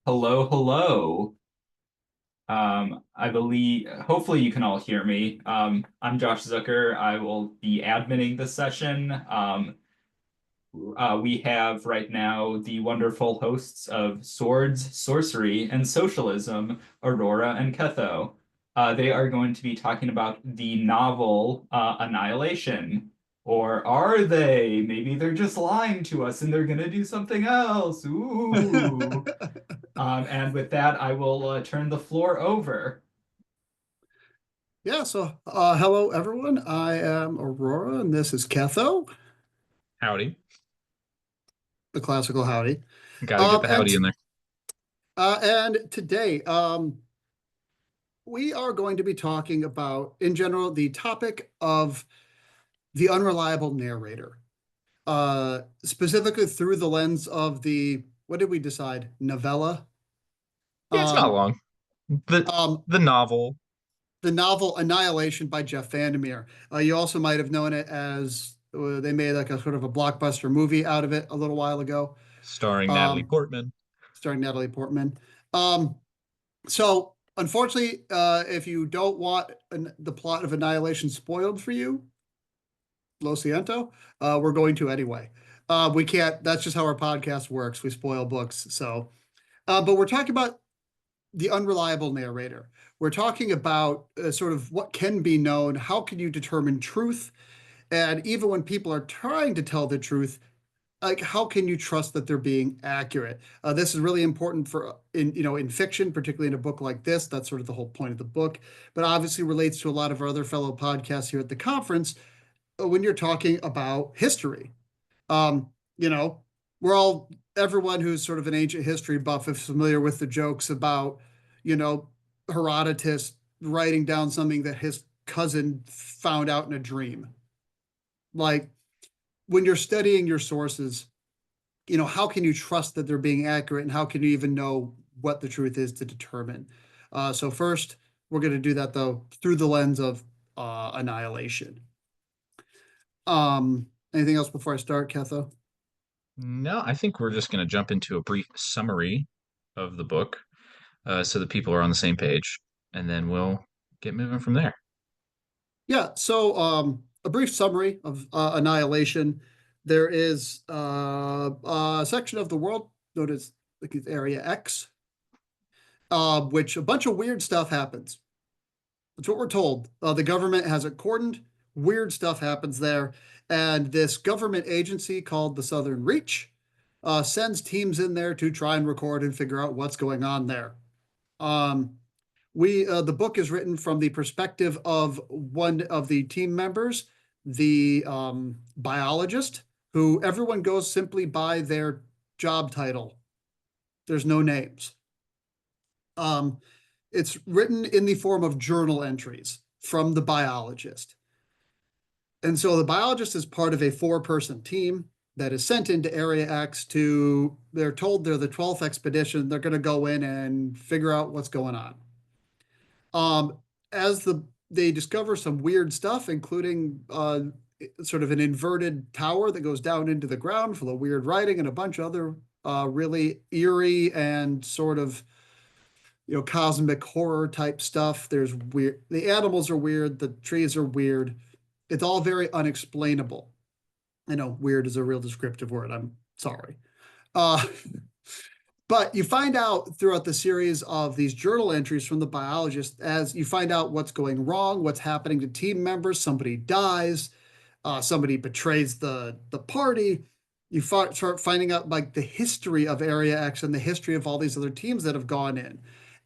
Hello, hello. I believe, hopefully you can all hear me. I'm Josh Zucker. I will be adminning the session. We have right now the wonderful hosts of Swords, Sorcery, and Socialism, Aurora and Ketho. They are going to be talking about the novel Annihilation. Or are they? Maybe they're just lying to us and they're going to do something else. Ooh. And with that, I will turn the floor over. Hello everyone. I am Aurora and this is Ketho, Howdy. the classical howdy. Got to get Um, the and howdy in there. and today we are going to be talking about, in general, the topic of the unreliable narrator. Specifically through the lens of what did we decide? Novella? Yeah, it's not Um, long. The um, the novel, the novel Annihilation by Jeff Vandermeer. You also might have known it as they made like a sort of a blockbuster movie out of it a little while ago. starring Natalie Um, Portman. Starring Natalie Portman. Um, so unfortunately, if you don't want the plot of Annihilation spoiled for you, Lo siento, we're going to anyway. We can't. That's just how our podcast works. We spoil books. But we're talking about the unreliable narrator. We're talking about sort of what can be known. How can you determine truth? And even when people are trying to tell the truth, like how can you trust that they're being accurate? This is really important for in fiction, particularly in a book like this. That's sort of the whole point of the book, but obviously relates to a lot of our other fellow podcasts here at the conference when you're talking about history. Um, you know, we're all everyone who's sort of an ancient history buff is familiar with the jokes about you know Herodotus writing down something that his cousin found out in a dream. Like when you're studying your sources, how can you trust that they're being accurate and how can you even know what the truth is to determine? So first, we're going to do that though through the lens of annihilation. Anything else before I start, Ketho? No, I think we're just going to jump into a brief summary of the book, so that people are on the same page, and then we'll get moving from there. Yeah, so a brief summary of Annihilation. There is a section of the world known as like Area X, which a bunch of weird stuff happens. That's what we're told. The government has it cordoned. Weird stuff happens there. And this government agency called the Southern Reach sends teams in there to try and record and figure out what's going on there. Um, the book is written from the perspective of one of the team members, the biologist, who everyone goes simply by their job title. There's no names. Um, it's written in the form of journal entries from the biologist. And so the biologist is part of a four-person team that is sent into Area X they're told they're the 12th expedition. They're going to go in and figure out what's going on. As they discover some weird stuff, including sort of an inverted tower that goes down into the ground full of weird writing and a bunch of other really eerie and sort of cosmic horror type stuff. There's weird. The animals are weird. The trees are weird. It's all very unexplainable. I know weird is a real descriptive word. I'm sorry. Uh, But you find out throughout the series of these journal entries from the biologist, as you find out what's going wrong, what's happening to team members, somebody dies, somebody betrays the party. You start finding out like the history of Area X and the history of all these other teams that have gone in.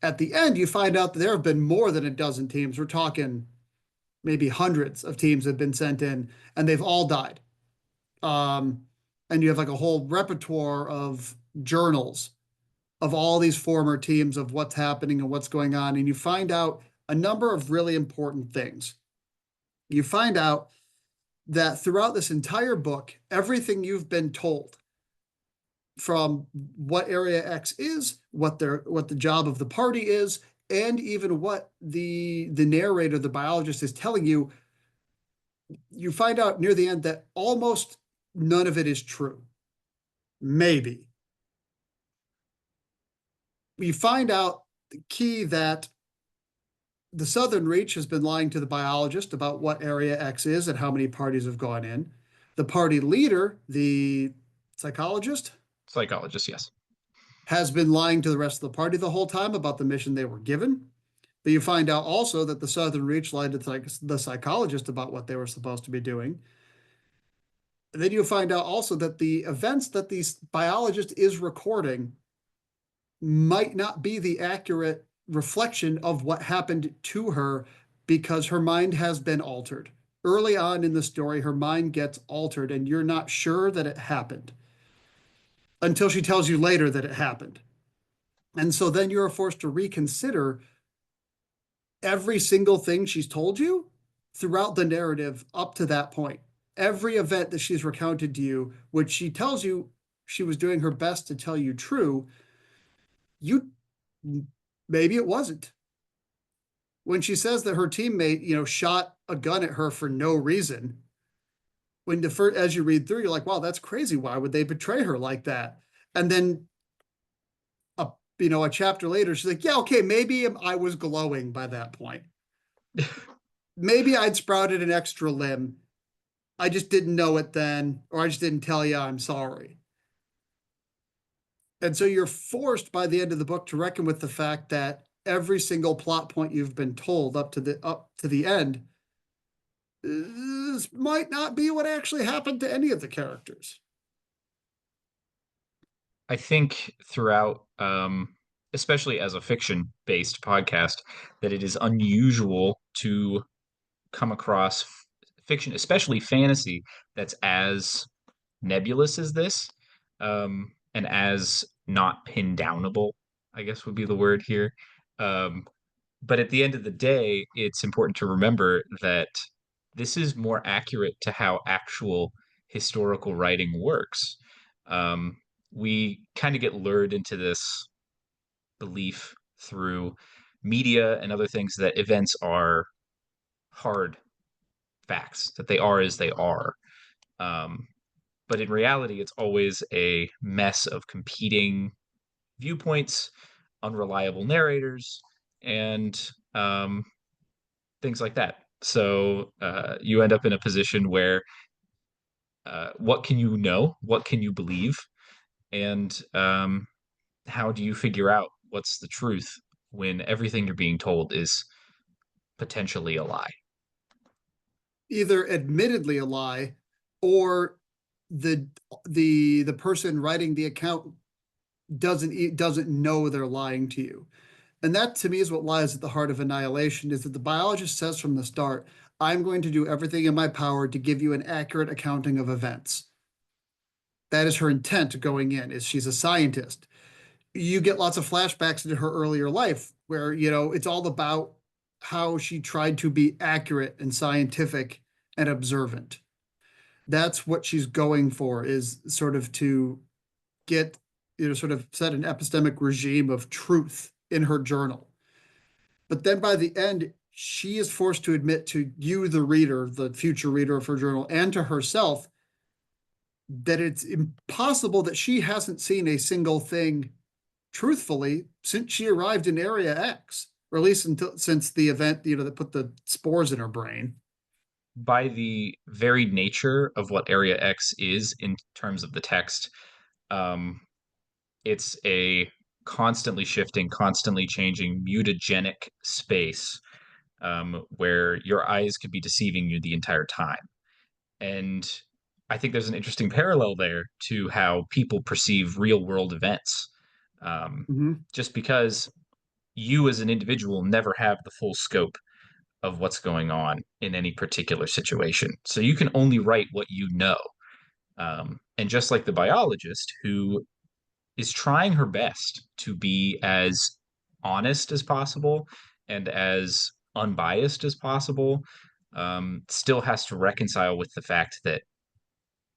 At the end, you find out that there have been more than a dozen teams. We're talking maybe hundreds of teams have been sent in, and they've all died. Um, and you have like a whole repertoire of journals of all these former teams of what's happening and what's going on. And you find out a number of really important things. You find out that throughout this entire book, everything you've been told from what Area X is, what the job of the party is, and even what the narrator, the biologist, is telling you, you find out near the end that almost none of it is true. Maybe. you find out the key that the Southern Reach has been lying to the biologist about what Area X is and how many parties have gone in. The party leader, the psychologist, Psychologist, yes. has been lying to the rest of the party the whole time about the mission they were given. But you find out also that the Southern Reach lied to the psychologist about what they were supposed to be doing. And then you find out also that the events that the biologist is recording might not be the accurate reflection of what happened to her because her mind has been altered. Early on in the story, her mind gets altered, and you're not sure that it happened until she tells you later that it happened. And so then you're forced to reconsider every single thing she's told you throughout the narrative up to that point. Every event that she's recounted to you, which she tells you she was doing her best to tell you true, you maybe it wasn't. When she says that her teammate, shot a gun at her for no reason, when the first, as you read through, you're like, wow, that's crazy. Why would they betray her like that? And then a chapter later, she's like, yeah, okay, maybe I was glowing by that point. Maybe I'd sprouted an extra limb. I just didn't know it then, or I just didn't tell you I'm sorry. And so you're forced by the end of the book to reckon with the fact that every single plot point you've been told up to the end this might not be what actually happened to any of the characters. I think throughout, especially as a fiction-based podcast, that it is unusual to come across fiction, especially fantasy, that's as nebulous as this, and as not pin downable, I guess would be the word here. Um, but at the end of the day, it's important to remember that this is more accurate to how actual historical writing works. Um, we kind of get lured into this belief through media and other things that events are hard facts, that they are as they are. Um, but in reality, it's always a mess of competing viewpoints, unreliable narrators, and things like that. So you end up in a position where what can you know? What can you believe? And how do you figure out what's the truth when everything you're being told is potentially a lie? Either admittedly a lie, or the the person writing the account doesn't know they're lying to you. And that to me is what lies at the heart of Annihilation, is that the biologist says from the start, I'm going to do everything in my power to give you an accurate accounting of events. That is her intent going in, is she's a scientist. You get lots of flashbacks into her earlier life where, it's all about how she tried to be accurate and scientific and observant. That's what she's going for, is sort of to get, sort of set an epistemic regime of truth in her journal. But then by the end, she is forced to admit to you, the reader, the future reader of her journal, and to herself, that it's impossible that she hasn't seen a single thing truthfully since she arrived in Area X, or at least since the event, that put the spores in her brain. By the very nature of what Area X is in terms of the text, um, it's a constantly shifting, constantly changing, mutagenic space where your eyes could be deceiving you the entire time. And I think there's an interesting parallel there to how people perceive real world events. Mm-hmm. Just because you as an individual never have the full scope of what's going on in any particular situation. So you can only write what you know. And just like the biologist who is trying her best to be as honest as possible and as unbiased as possible, still has to reconcile with the fact that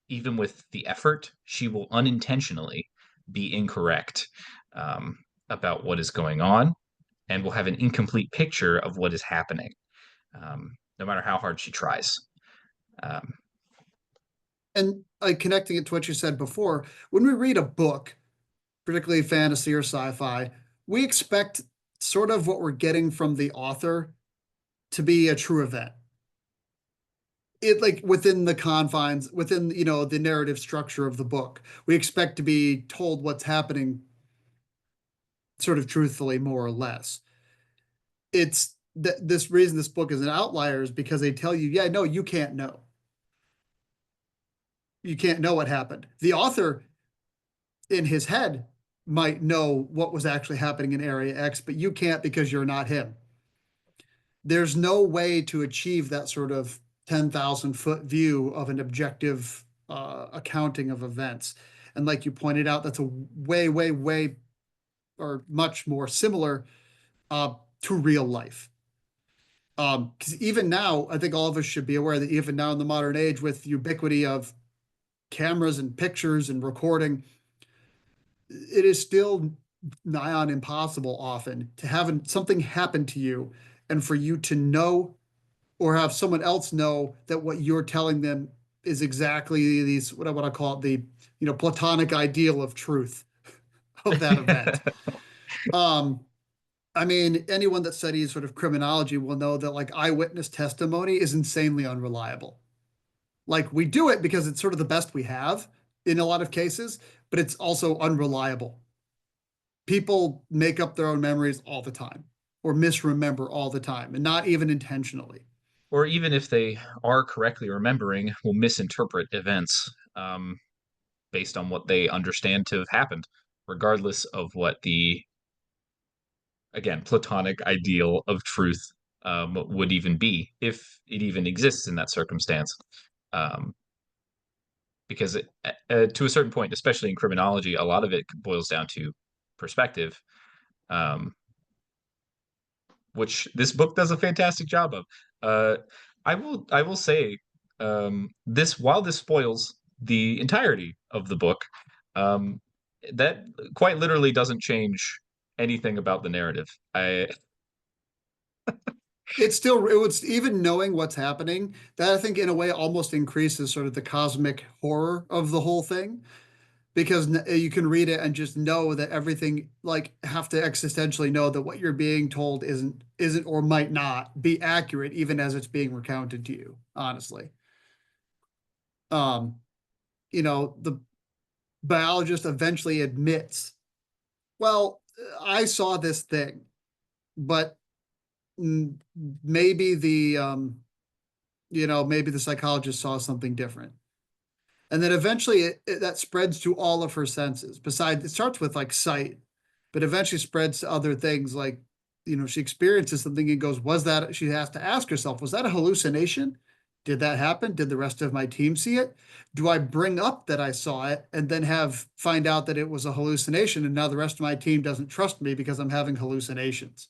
even with the effort, she will unintentionally be incorrect um, about what is going on and will have an incomplete picture of what is happening, no matter how hard she tries. Um, And connecting it to what you said before, when we read a book, particularly fantasy or sci-fi, we expect sort of what we're getting from the author to be a true event. It like within the confines, within, the narrative structure of the book, we expect to be told what's happening sort of truthfully, more or less. It's this reason this book is an outlier is because they tell you, yeah, no, you can't know. You can't know what happened. The author in his head might know what was actually happening in Area X, but you can't because you're not him. There's no way to achieve that sort of 10,000-foot view of an objective accounting of events. And like you pointed out, that's a way, way, way, or much more similar to real life. Because even now, I think all of us should be aware that even now in the modern age, with the ubiquity of cameras and pictures and recording, it is still nigh on impossible often to have something happen to you and for you to know or have someone else know that what you're telling them is exactly these, what I call it, the, platonic ideal of truth of that event. I mean, anyone that studies sort of criminology will know that like eyewitness testimony is insanely unreliable. Like we do it because it's sort of the best we have in a lot of cases, but it's also unreliable. People make up their own memories all the time or misremember all the time, and not even intentionally. Or even if they are correctly remembering, will misinterpret events based on what they understand to have happened, regardless of what the, again, platonic ideal of truth would even be, if it even exists in that circumstance. Um, because to a certain point, especially in criminology, a lot of it boils down to perspective, um, which this book does a fantastic job of. Uh, I will say this, while this spoils the entirety of the book, um, that quite literally doesn't change anything about the narrative. It was even knowing what's happening that I think in a way almost increases sort of the cosmic horror of the whole thing, because you can read it and just know that everything, like have to existentially know that what you're being told isn't or might not be accurate even as it's being recounted to you, honestly. um the biologist eventually admits, well, I saw this thing, but maybe maybe the psychologist saw something different. And then eventually that spreads to all of her senses. Besides, it starts with like sight, but eventually spreads to other things like, she experiences something and goes, she has to ask herself, was that a hallucination? Did that happen? Did the rest of my team see it? Do I bring up that I saw it and then find out that it was a hallucination and now the rest of my team doesn't trust me because I'm having hallucinations?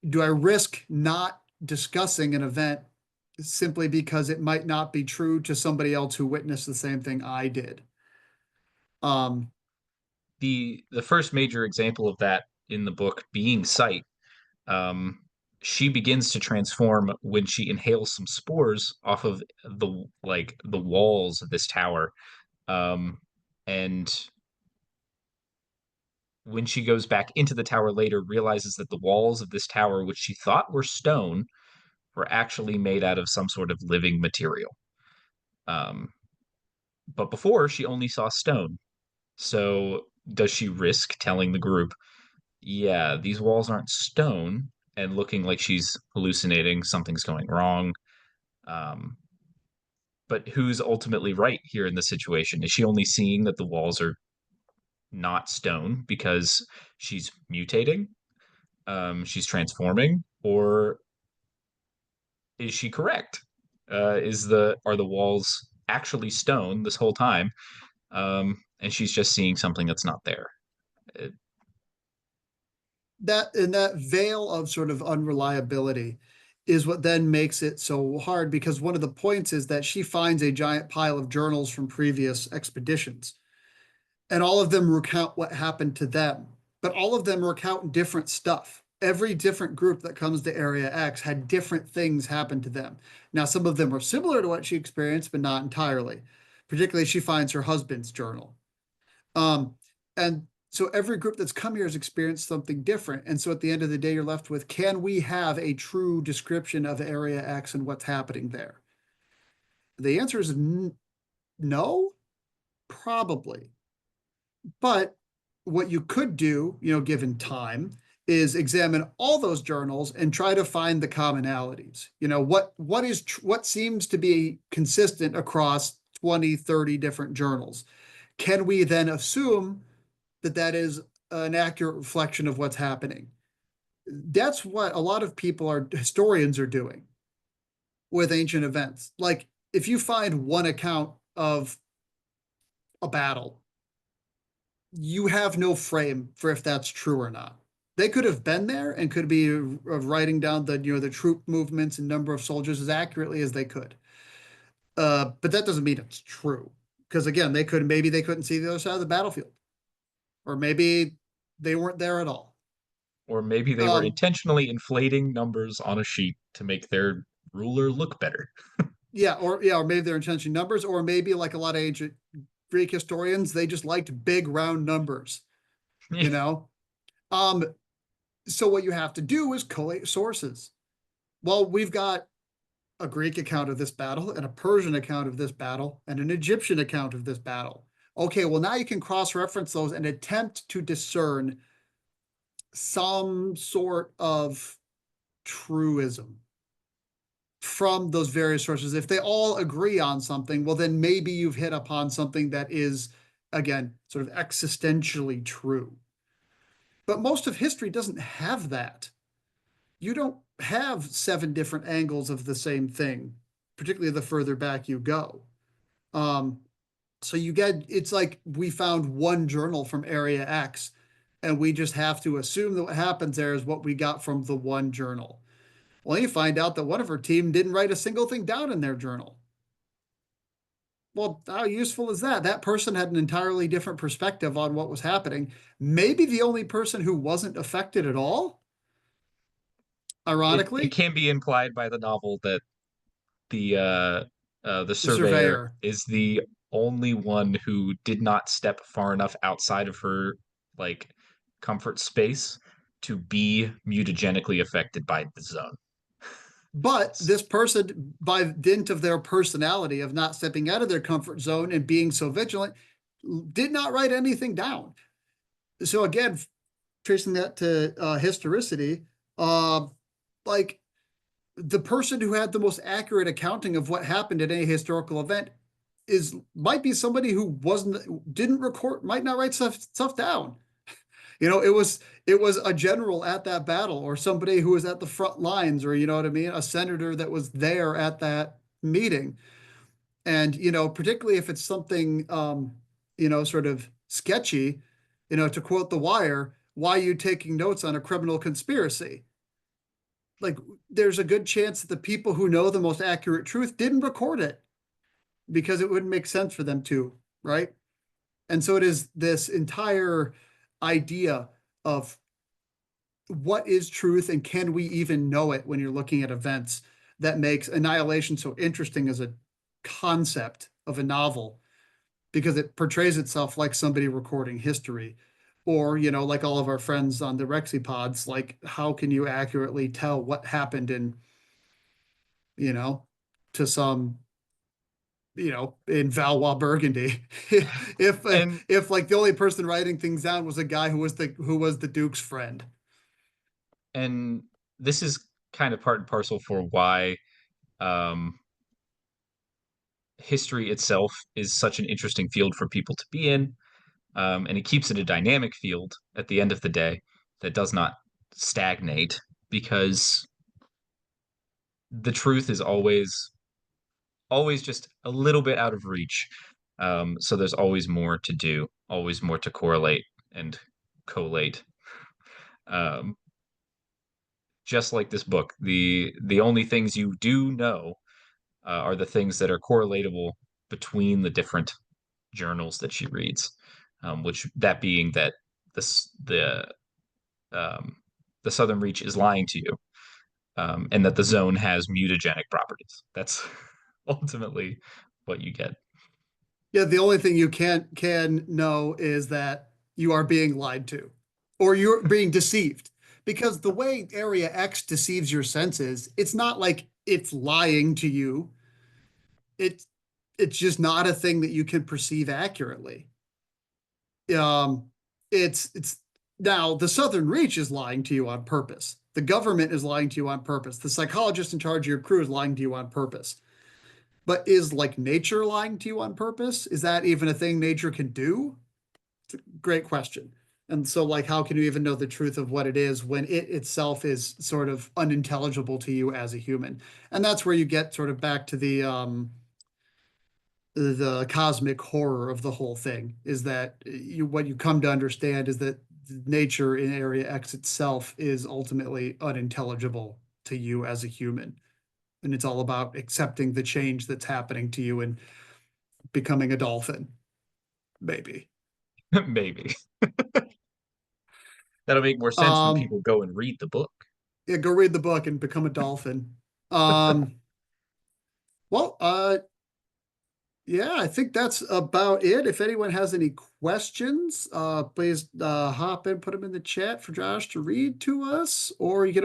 Do I risk not discussing an event simply because it might not be true to somebody else who witnessed the same thing I did? Um, The first major example of that in the book being sight. Um, she begins to transform when she inhales some spores off of the walls of this tower. And when she goes back into the tower later, realizes that the walls of this tower, which she thought were stone, were actually made out of some sort of living material. Um, but before, she only saw stone. So does she risk telling the group, yeah, these walls aren't stone, and looking like she's hallucinating, something's going wrong? Um, but who's ultimately right here in the situation? Is she only seeing that the walls are not stone because she's mutating? She's transforming, or is she correct? Are the walls actually stone this whole time? And she's just seeing something that's not there. It, that veil of sort of unreliability is what then makes it so hard, because one of the points is that she finds a giant pile of journals from previous expeditions, and all of them recount what happened to them, but all of them recount different stuff. Every different group that comes to Area X had different things happen to them. Now, some of them were similar to what she experienced, but not entirely. Particularly, she finds her husband's journal. Um, and So every group that's come here has experienced something different. And so at the end of the day, you're left with, can we have a true description of Area X and what's happening there? The answer is no, probably. But what you could do, given time, is examine all those journals and try to find the commonalities. What seems to be consistent across 20, 30 different journals? Can we then assume that that is an accurate reflection of what's happening? That's what a lot of historians are doing with ancient events. Like, if you find one account of a battle, you have no frame for if that's true or not. They could have been there and could be writing down the troop movements and number of soldiers as accurately as they could. But that doesn't mean it's true, because again, maybe they couldn't see the other side of the battlefield, or maybe they weren't there at all. Or maybe they were intentionally inflating numbers on a sheet to make their ruler look better. Or maybe they're intentionally numbers, or maybe like a lot of ancient Greek historians, they just liked big round numbers. you know. So what you have to do is collate sources. Well, we've got a Greek account of this battle and a Persian account of this battle and an Egyptian account of this battle. Okay, well, now you can cross-reference those and attempt to discern some sort of truism from those various sources. If they all agree on something, well, then maybe you've hit upon something that is, again, sort of existentially true. But most of history doesn't have that. You don't have 7 different angles of the same thing, particularly the further back you go. So it's like we found one journal from Area X, and we just have to assume that what happens there is what we got from the one journal. Well, you find out that one of her team didn't write a single thing down in their journal. Well, how useful is that? That person had an entirely different perspective on what was happening. Maybe the only person who wasn't affected at all, It ironically, can be implied by the novel that the the surveyor surveyor. is the only one who did not step far enough outside of her like comfort space to be mutagenically affected by the zone. But this person, by dint of their personality of not stepping out of their comfort zone and being so vigilant, did not write anything down. So again, tracing that to historicity, like the person who had the most accurate accounting of what happened at any historical event might be somebody who didn't record, might not write stuff down. It was a general at that battle, or somebody who was at the front lines, or a senator that was there at that meeting. And particularly if it's something sort of sketchy, to quote The Wire, why are you taking notes on a criminal conspiracy? Like, there's a good chance that the people who know the most accurate truth didn't record it, because it wouldn't make sense for them to, right? And so it is this entire idea of what is truth and can we even know it when you're looking at events that makes Annihilation so interesting as a concept of a novel, because it portrays itself like somebody recording history. Or, like all of our friends on the Rexipods, like, how can you accurately tell what happened to some, in Valois, Burgundy, if And if like the only person writing things down was a guy who was the Duke's friend. and this is kind of part and parcel for why um, history itself is such an interesting field for people to be in. And it keeps it a dynamic field at the end of the day that does not stagnate, because the truth is always just a little bit out of reach. So there's always more to do, always more to correlate and collate. Um, just like this book, the only things you do know are the things that are correlatable between the different journals that she reads. Which that being that this um, the Southern Reach is lying to you, and that the zone has mutagenic properties. That's ultimately what you get. Yeah, the only thing you can know is that you are being lied to or you're being deceived. Because the way Area X deceives your senses, it's not like it's lying to you. It's it's just not a thing that you can perceive accurately. Um, it's now the Southern Reach is lying to you on purpose. The government is lying to you on purpose. The psychologist in charge of your crew is lying to you on purpose. But is like nature lying to you on purpose? Is that even a thing nature can do? It's a great question. And so, like, how can you even know the truth of what it is when it itself is sort of unintelligible to you as a human? And that's where you get sort of back to the cosmic horror of the whole thing is that what you come to understand is that nature in Area X itself is ultimately unintelligible to you as a human. And it's all about accepting the change that's happening to you and becoming a dolphin, maybe. Maybe. That'll make more sense when Um, people go and read the book. yeah, go read the book and become a dolphin. Um, well, yeah, I think that's about it. If anyone has any questions, please hop in, put them in the chat for Josh to read to us. Or, Yeah,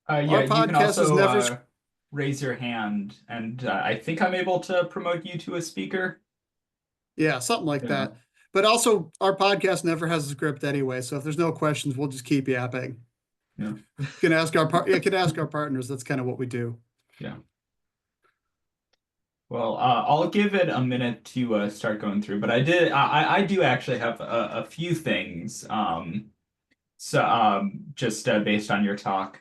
our you can podcast is also never, raise your hand, and I think I'm able to promote you to a speaker. yeah, something like Yeah, that. But also, our podcast never has a script anyway. So if there's no questions, we'll just keep yapping. yeah, You can ask our partners. That's kind of what we do. yeah. Well, I'll give it a minute to start going through, but I do actually have a few things. Just based on your talk.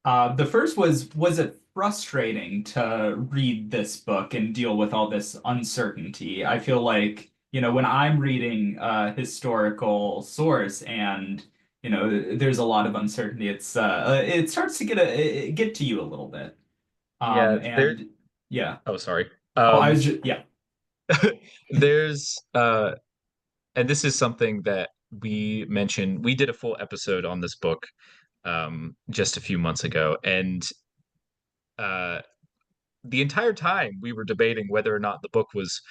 The first was it frustrating to read this book and deal with all this uncertainty? I feel like, when I'm reading a historical source and, there's a lot of uncertainty, it starts to get to you a little bit. Yeah, there. And yeah. Oh, sorry. Oh, I was just, yeah. There's and this is something that we mentioned. We did a full episode on this book just a few months ago, and uh the entire time we were debating whether or not the book was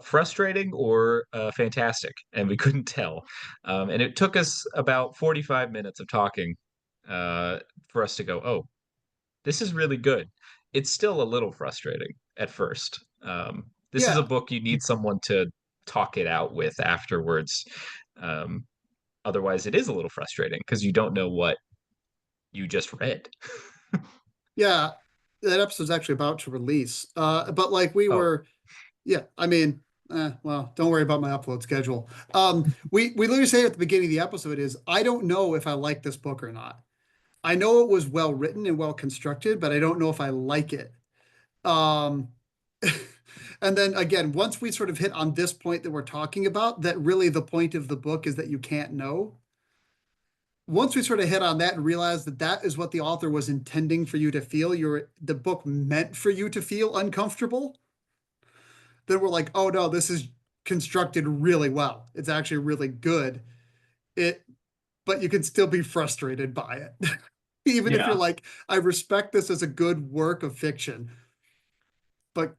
frustrating or fantastic, and we couldn't tell. And it took us about 45 minutes of talking uh, for us to go, oh, this is really good. It's still a little frustrating at first. This is a Yeah. book you need someone to talk it out with afterwards. Um, Otherwise, it is a little frustrating because you don't know what you just read. Yeah. That episode's actually about to release. But like we Oh, were, yeah, I mean, well, don't worry about my upload schedule. We literally say at the beginning of the episode is I don't know if I like this book or not. I know it was well written and well constructed, but I don't know if I like it. Um, and then again, once we sort of hit on this point that we're talking about, that really the point of the book is that you can't know. Once we sort of hit on that and realize that that is what the author was intending for you to feel, the book meant for you to feel uncomfortable, then we're like, oh no, this is constructed really well. It's actually really good. It, but you can still be frustrated by it. Even if you're Yeah. like, I respect this as a good work of fiction, but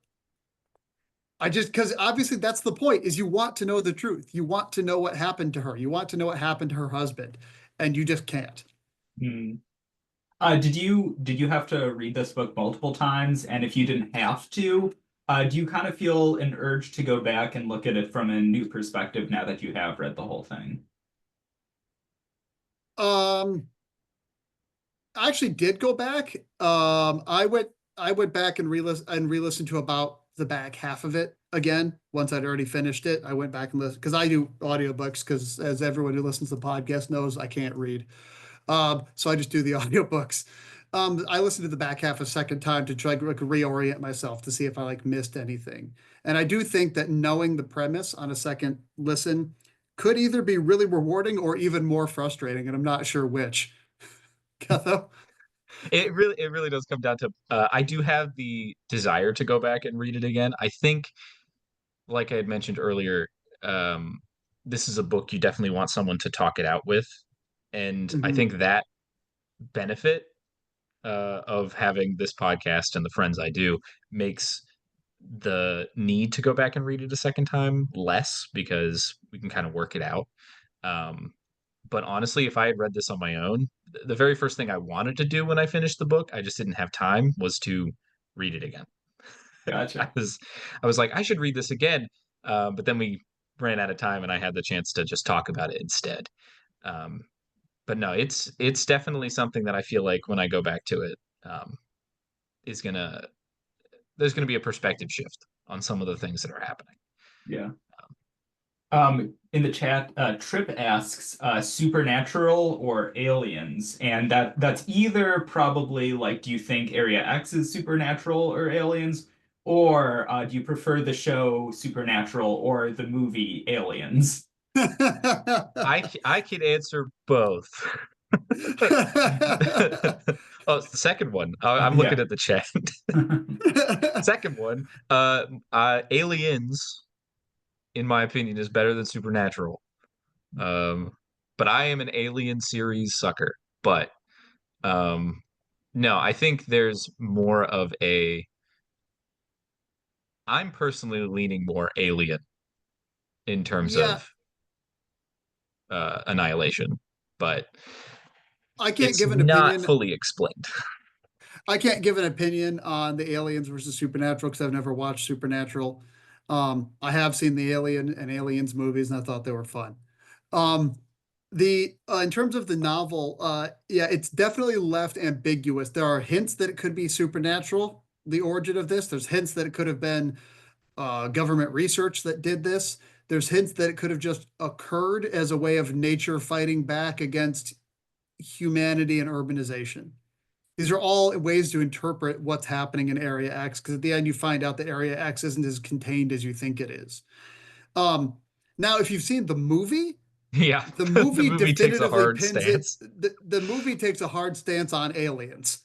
I just because obviously that's the point is you want to know the truth. You want to know what happened to her. You want to know what happened to her husband, and you just can't. Hmm. Did you have to read this book multiple times? And if you didn't have to, do you kind of feel an urge to go back and look at it from a new perspective now that you have read the whole thing? Um, I actually did go back. I went back and re-listened to about the back half of it again. Once I'd already finished it, I went back and listened because I do audiobooks because as everyone who listens to the podcast knows, I can't read. So I just do the audiobooks. I listened to the back half a second time to try to like reorient myself to see if I like missed anything. And I do think that knowing the premise on a second listen could either be really rewarding or even more frustrating, and I'm not sure which. Ketho? it really does come down to I do have the desire to go back and read it again. I think, like I had mentioned earlier, um, this is a book you definitely want someone to talk it out with, and I Mhm. think that benefit of having this podcast and the friends I do makes the need to go back and read it a second time less because we can kind of work it out. But honestly, if I had read this on my own, the very first thing I wanted to do when I finished the book, I just didn't have time, was to read it again. I Gotcha. was I was like, I should read this again. But then we ran out of time and I had the chance to just talk about it instead. Um, but no, it's definitely something that I feel like when I go back to it, is gonna there's gonna be a perspective shift on some of the things that are happening. Yeah. In the chat, Trip asks, supernatural or aliens? And that's either probably like, do you think Area X is supernatural or aliens? Or do you prefer the show Supernatural or the movie Aliens? I can answer both. Oh, it's the second one. I'm looking Yeah. at the chat. Second one, Aliens, in my opinion, is better than Supernatural. Um, but I am an Alien series sucker. But um, no, I think there's more of a. I'm personally leaning more Alien in terms Yeah, of Annihilation, but I can't it's give an not opinion. fully explained. I can't give an opinion on the aliens versus supernatural because I've never watched Supernatural. I have seen the Alien and Aliens movies, and I thought they were fun. Um, the In terms of the novel, yeah, it's definitely left ambiguous. There are hints that it could be supernatural, the origin of this. There's hints that it could have been government research that did this. There's hints that it could have just occurred as a way of nature fighting back against humanity and urbanization. These are all ways to interpret what's happening in Area X, because at the end you find out that Area X isn't as contained as you think it is. Um, Now, if you've seen Yeah, the the movie movie takes a definitively hard pins it. stance, The movie takes a hard stance on aliens,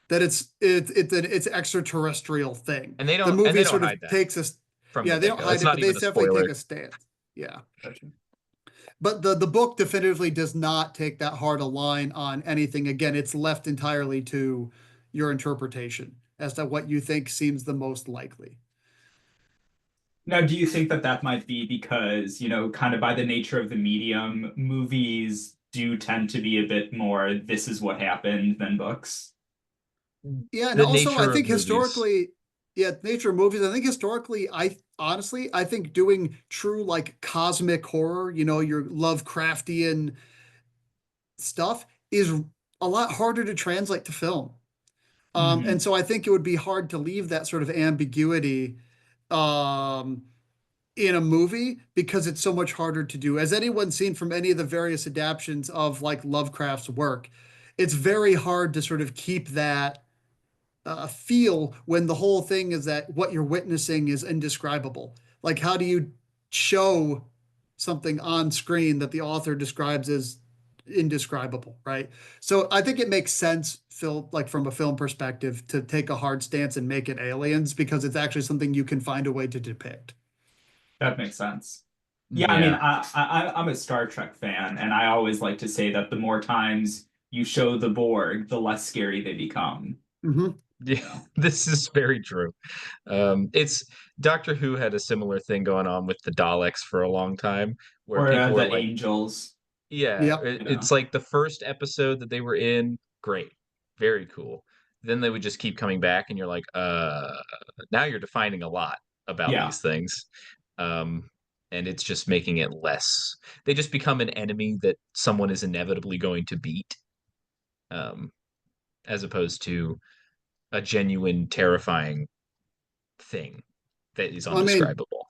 that it's an extraterrestrial thing. and they The don't movie sort hide of that takes us, from the yeah, they don't get-go. hide It's it, not but they even a definitely take spoiler. a stance. Yeah. Gotcha. But the book definitively does not take that hard a line on anything. Again, it's left entirely to your interpretation as to what you think seems the most likely. Now, do you think that that might be because, kind of by the nature of the medium, movies do tend to be a bit more, this is what happened than books? Yeah, and The also I nature of think movies. historically, yeah, nature of movies, I think historically, I honestly, I think doing true like cosmic horror, your Lovecraftian stuff is a lot harder to translate to film. And Hmm. so I think it would be hard to leave that sort of ambiguity um, in a movie because it's so much harder to do. As anyone's seen from any of the various adaptations of like Lovecraft's work, it's very hard to sort of keep that feel when the whole thing is that what you're witnessing is indescribable. Like, how do you show something on screen that the author describes as indescribable, right? So I think it makes sense, Phil, like from a film perspective, to take a hard stance and make it aliens because it's actually something you can find a way to depict. That makes sense. Yeah, I mean, Yeah. I'm a Star Trek fan, and I always like to say that the more times you show the Borg, the less scary they become. Hmm. Yeah, You know, this is very true. It's Doctor Who had a similar thing going on with the Daleks for a long time, where or people were the like, angels. yeah, Yep. it's like the first episode that they were in, great, very cool. Then they would just keep coming back, and you're like, now you're defining a lot about Yeah, these things. Um, and it's just making it less. They just become an enemy that someone is inevitably going to beat, um, as opposed to a genuine, terrifying thing that is Well, undescribable.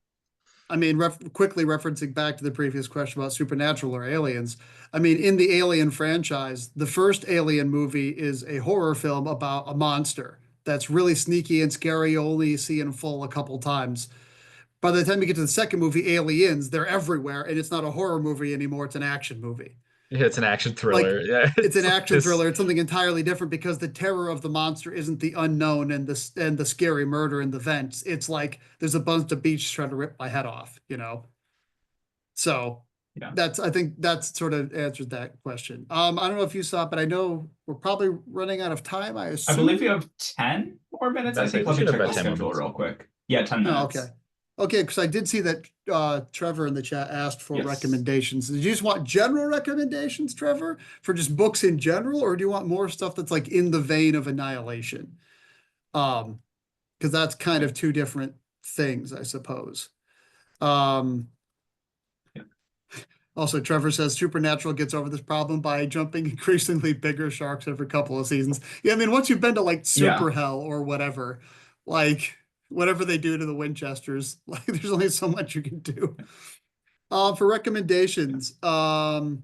quickly referencing back to the previous question about supernatural or aliens. In the Alien franchise, the first Alien movie is a horror film about a monster that's really sneaky and scary. You only see in full a couple times. By the time you get to the second movie, Aliens, they're everywhere, and it's not a horror movie anymore. It's an action movie. Yeah, it's an action thriller. Like, Yeah, it's it's an like action this. thriller. It's something entirely different because the terror of the monster isn't the unknown and the scary murder and the vents. It's like there's a bunch of beasts trying to rip my head off. So yeah. I think that's sort of answered that question. I don't know if you saw it, but I know we're probably running out of time, I I believe we assume. have 10 more minutes. I I say think. we Let me should have check about the 10 more schedule minutes. real quick. Yeah, 10 Oh, okay. minutes. Okay, because I did see that Trevor in the chat asked for Yes. recommendations. Did you just want general recommendations, Trevor, for just books in general, or do you want more stuff that's like in the vein of Annihilation? Because that's kind Yeah. of two different things, I suppose. Um, Yeah. Also, Trevor says Supernatural gets over this problem by jumping increasingly bigger sharks every couple of seasons. Yeah, I mean, once you've been to like Yeah. Super Hell or whatever, like whatever they do to the Winchesters, like there's only so much you can do. For recommendations, Ketho,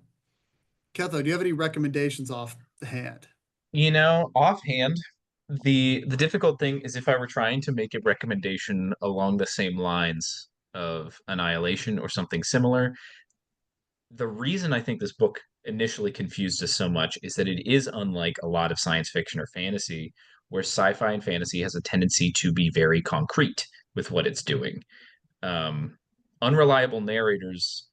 do you have any recommendations off the hand? Offhand, the difficult thing is if I were trying to make a recommendation along the same lines of Annihilation or something similar, the reason I think this book initially confused us so much is that it is unlike a lot of science fiction or fantasy, where sci-fi and fantasy has a tendency to be very concrete with what it's doing. Um, Unreliable narrators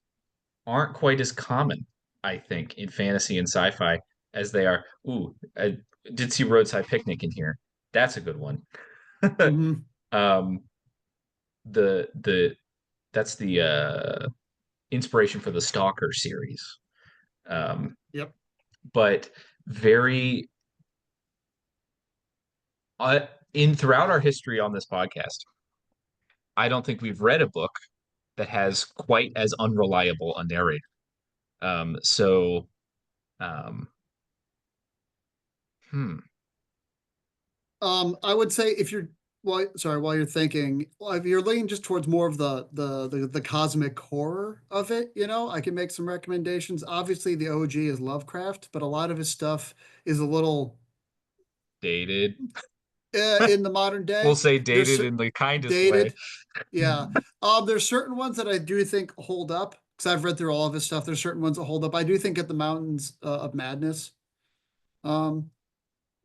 aren't quite as common, I think, in fantasy and sci-fi as they are. Ooh, I did see Roadside Picnic in here. That's a good one. Mm-hmm. um, the that's the inspiration for the Stalker series. Um, Yep. but very uh, in throughout our history on this podcast, I don't think we've read a book that has quite as unreliable a narrator. So, um, hmm, I would say if you're while you're thinking, well, if you're leaning just towards more of the cosmic horror of it, I can make some recommendations. Obviously, the OG is Lovecraft, but a lot of his stuff is a little dated. in the modern We'll day. say There's dated in the kindest way. dated, yeah. There's certain ones that I do think hold up because I've read through all of his stuff. There's certain ones that hold up. I do think at the Mountains of Madness, um,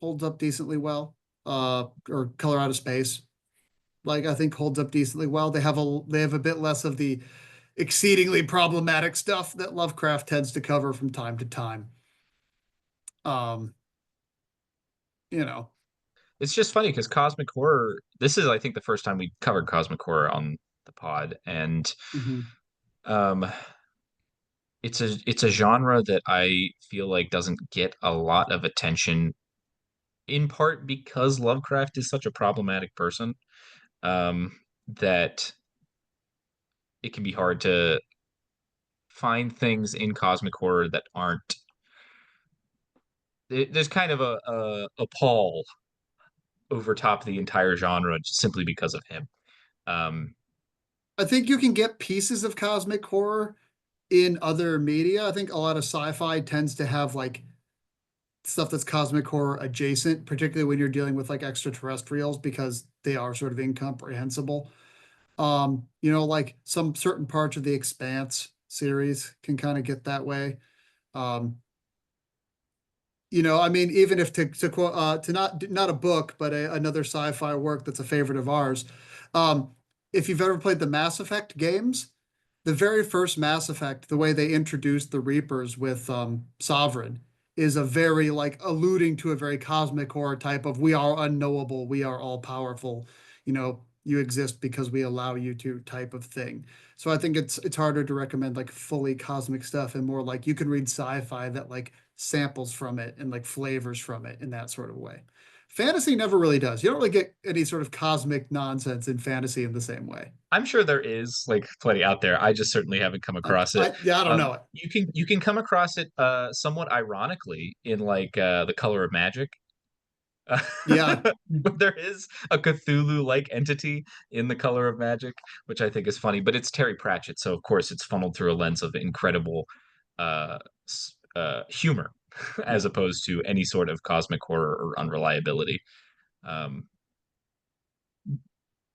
holds up decently well. Or Color Out of Space, like I think holds up decently well. They have a bit less of the exceedingly problematic stuff that Lovecraft tends to cover from time to time. Um, you know. It's just funny because cosmic horror. This is, I think, the first time we covered cosmic horror on the pod, and Mhm. um, it's a genre that I feel like doesn't get a lot of attention, in part because Lovecraft is such a problematic person, that it can be hard to find things in cosmic horror that aren't. There's kind of a pall over top of the entire genre just simply because of him. Um, I think you can get pieces of cosmic horror in other media. I think a lot of sci-fi tends to have like stuff that's cosmic horror adjacent, particularly when you're dealing with like extraterrestrials because they are sort of incomprehensible. Like some certain parts of the Expanse series can kind of get that way. Um, I mean, even if to quote to not a book, but another sci-fi work that's a favorite of ours. Um, if you've ever played the Mass Effect games, the very first Mass Effect, the way they introduced the Reapers with Sovereign is a very like alluding to a very cosmic horror type of we are unknowable, we are all powerful, you exist because we allow you to type of thing. So I think it's harder to recommend like fully cosmic stuff and more like you can read sci-fi that like samples from it and like flavors from it in that sort of way. Fantasy never really does. You don't really get any sort of cosmic nonsense in fantasy in the same way. I'm sure there is like plenty out there. I just certainly haven't come across it. Yeah, I don't know it. You can come across it somewhat ironically in like The Color of Magic. Yeah. But there is a Cthulhu-like entity in The Color of Magic, which I think is funny. But it's Terry Pratchett, so of course it's funneled through a lens of incredible uh, humor, as opposed to any sort of cosmic horror or unreliability. Um,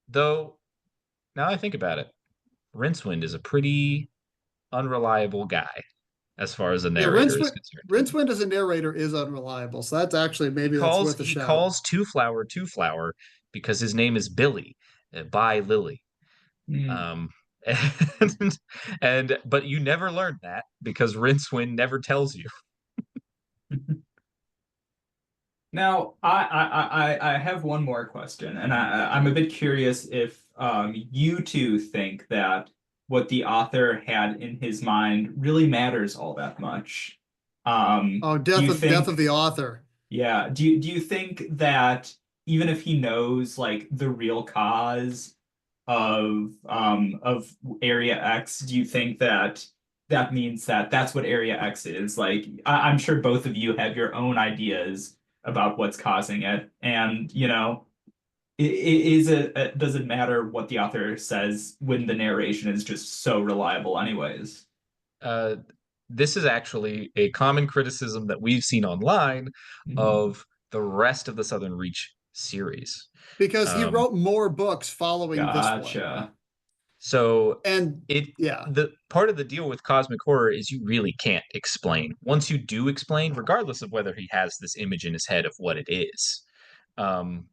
though now I think about it, Rincewind is a pretty unreliable guy as far as the Yeah, narrator is concerned. Rincewind as a narrator is unreliable. So that's actually He maybe that's calls worth a he shout. calls Two Flower because his name is Billy, by Lily. Mm. Um, and but you never learn that because Rincewind never tells you. Now, I have one more question, and I'm a bit curious if you two think that what the author had in his mind really matters all that much. Oh, Do you death of think, the author. yeah, do you think that even if he knows like the real cause of Area X, do you think that that means that that's what Area X is? Like, I'm sure both of you have your own ideas about what's causing it, and is it does it matter what the author says when the narration is just so reliable, anyways? Uh, this is actually a common criticism that we've seen online Mhm. of the rest of the Southern Reach series. Because he Um, wrote more books following this one. Gotcha. so And it yeah. the part of the deal with cosmic horror is you really can't explain. Once you do explain, regardless of whether he has this image in his head of what it is, um,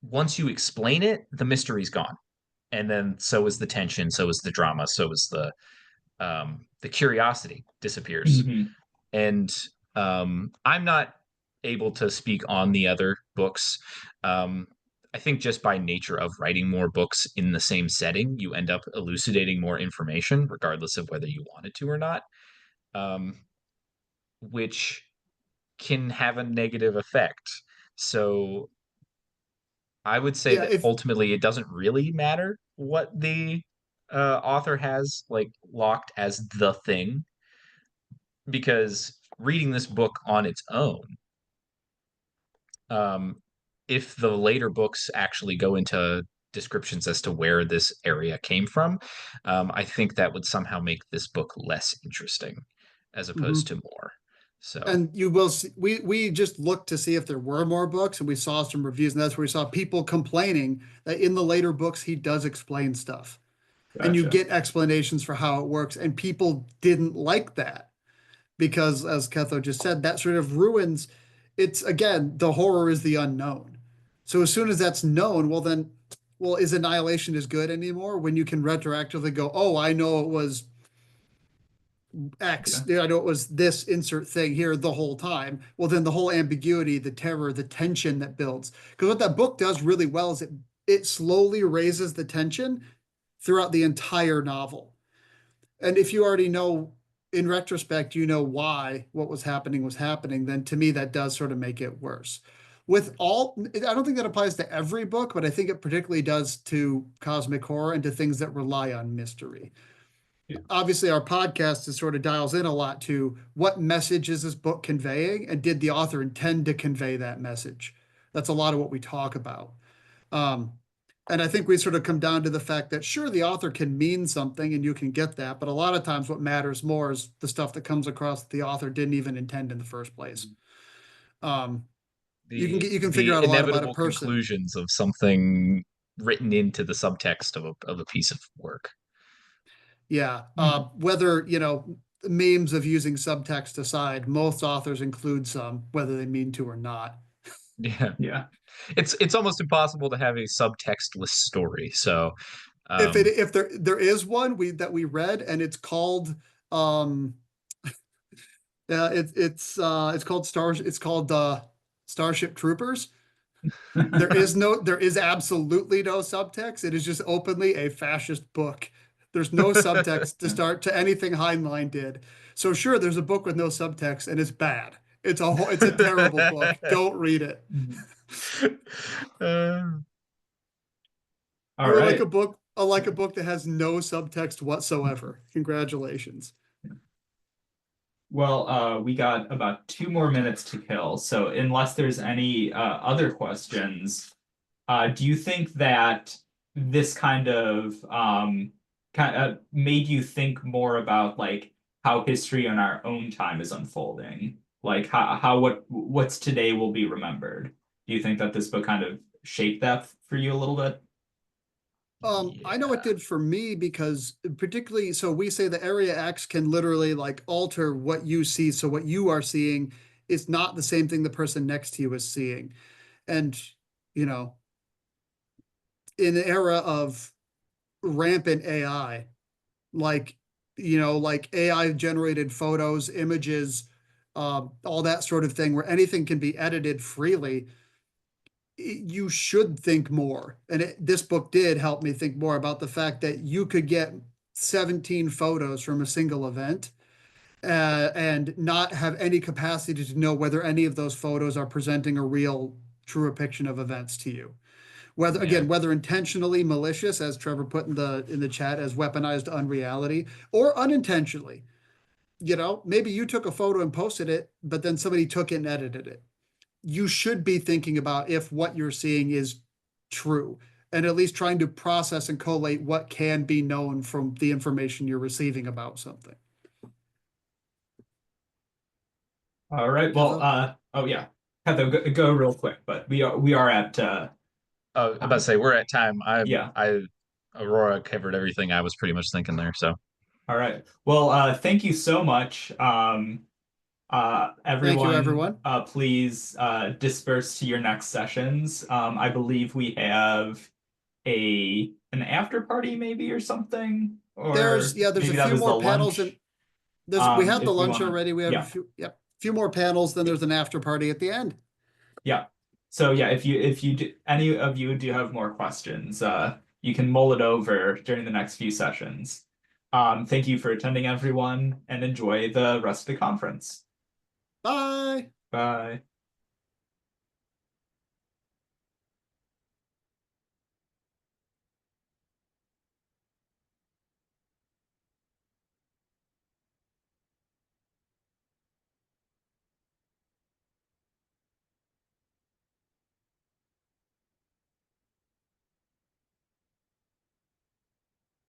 once you explain it, the mystery's gone. And then so is the tension, so is the drama, so is the curiosity disappears. Mhm. And I'm not able to speak on the other books. Um, I think just by nature of writing more books in the same setting, you end up elucidating more information, regardless of whether you wanted to or not, um, which can have a negative effect. So I would say Yeah, that if ultimately it doesn't really matter what the author has like locked as the thing, because reading this book on its own, um, if the later books actually go into descriptions as to where this area came from, I think that would somehow make this book less interesting as opposed mhm. to more. So, And you will see, we just looked to see if there were more books, and we saw some reviews, and that's where we saw people complaining that in the later books he does explain stuff, and you Gotcha. get explanations for how it works, and people didn't like that because, as Ketho just said, that sort of ruins. It's again, the horror is the unknown. So as soon as that's known, well then, well, is Annihilation as good anymore when you can retroactively go, oh, I know it was X, Yeah. I know it was this insert thing here the whole time. Well, then the whole ambiguity, the terror, the tension that builds. Because what that book does really well is it slowly raises the tension throughout the entire novel. And if you already know in retrospect, you know why what was happening, then to me that does sort of make it worse. With all, I don't think that applies to every book, but I think it particularly does to cosmic horror and to things that rely on mystery. Yeah. Obviously our podcast is sort of dials in a lot to what message is this book conveying, and did the author intend to convey that message? That's a lot of what we talk about. Um, and I think we sort of come down to the fact that sure, the author can mean something and you can get that, but a lot of times what matters more is the stuff that comes across that the author didn't even intend in the first place. Um, you can figure the out a lot about a inevitable person. conclusions of something written into the subtext of a piece of work. Yeah. Mhm. Whether, memes of using subtext aside, most authors include some, whether they mean to or not. Yeah. Yeah. It's almost impossible to have a subtextless story. So, um, If there is one we read, and it's called um yeah, it's called Starship Troopers. There is absolutely no subtext. It is just openly a fascist book. There's no subtext to start to anything Heinlein did. So sure, there's a book with no subtext, and it's bad. It's a terrible book. Don't read it. Mhm. uh, All Or right. like a book that has no subtext whatsoever. Congratulations. Well, we got about 2 more minutes to kill. So unless there's any other questions, do you think that this kind of made you think more about like how history in our own time is unfolding? Like how what's today will be remembered? Do you think that this book kind of shaped that for you a little bit? I know it yeah. did for me because particularly, so we say the area X can literally like alter what you see. So what you are seeing is not the same thing the person next to you is seeing. And, you know, in an era of rampant AI, like, like AI generated photos, images, all that sort of thing, where anything can be edited freely, you should think more. And this book did help me think more about the fact that you could get 17 photos from a single event and not have any capacity to know whether any of those photos are presenting a real, true depiction of events to you. Whether, Yeah. again, whether intentionally malicious, as Trevor put in the chat, as weaponized unreality, or unintentionally. Maybe you took a photo and posted it, but then somebody took it and edited it. You should be thinking about if what you're seeing is true, and at least trying to process and collate what can be known from the information you're receiving about something. All right. Well, oh yeah, Heather, go real quick, but we are at I'm about to say we're at time. yeah. Aurora covered everything I was pretty much thinking there. So All right. Well, thank you so much. Thank you, Everyone, everyone. please disperse to your next sessions. I believe we have an after party maybe or something, or There's a maybe that few was the more panels, and lunch. we had the If we lunch want to, already. We have a yeah, few more panels. Then there's an after party at the end. yeah. So yeah, if you do, any of you do have more questions, you can mull it over during the next few sessions. Thank you for attending, everyone, and enjoy the rest of the conference. Bye. Bye.